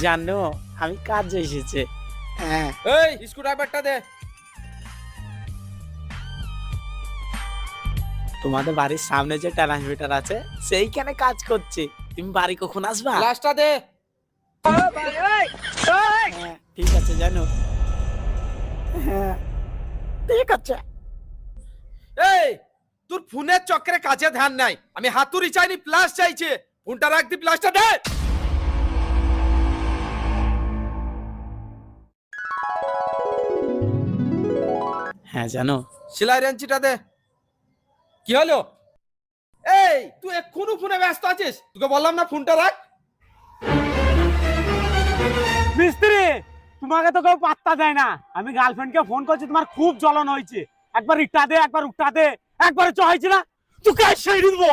জানো আমি কাজ এসেছে। হ্যাঁ এই স্ক্রুড্রাইভারটা দে। তোমাদের বাড়ির সামনে যে ট্রান্সমিটার আছে সেইখানে কাজ করছে। তুমি বাড়ি কখন আসবা? গ্লাসটা দে। হ্যাঁ ঠিক আছে জানো। হ্যাঁ ঠিক আছে। এই তোর ফোনের চক্করে কাজে ধ্যান নাই। আমি হাতুড়ি চাইনি, প্লাস চাইছে। ফোনটা রাখ দি, প্লাসটা দে। হ্যাঁ জানো। সেলাই রেঞ্চিটা দে। কি হলো? এই তুই এক্ষুনি ফোনে ব্যস্ত আছিস? তোকে বললাম না ফোনটা রাখ। মিস্ত্রি, তোমাকে তো কেউ পাত্তা দেয় না। আমি গার্লফ্রেন্ডকে ফোন করছি, তোমার খুব জ্বলন হয়েছে। একবার ইটা দে, একবার উঠা দে, একবার চ হয়েছে না, তোকে সেই দিব।